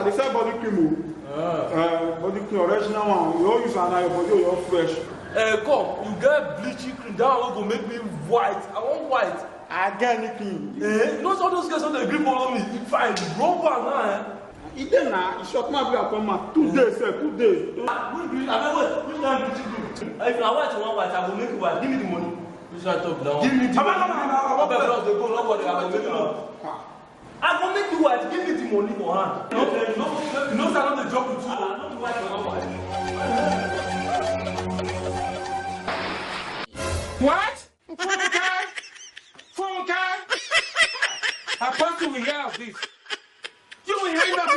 I dey sell body cream. Body cream original one. You all use an eye, your body you all fresh. Come, you get bleaching cream. That one go make me white. I want white. I get anything. You know all those guys on the grip follow me. If I rub am now. It then na short man be come out 2 days, sir. 2 days. Wait. Which kind bleaching cream? If na white you want white, I go make you white. Give me the money. Which one talk now? Give me the money. I go make you white. Give me the money for hand. You know, I don't joke with you. I don't white for white. What? Phone card? I thought you will hear of this. You will hang up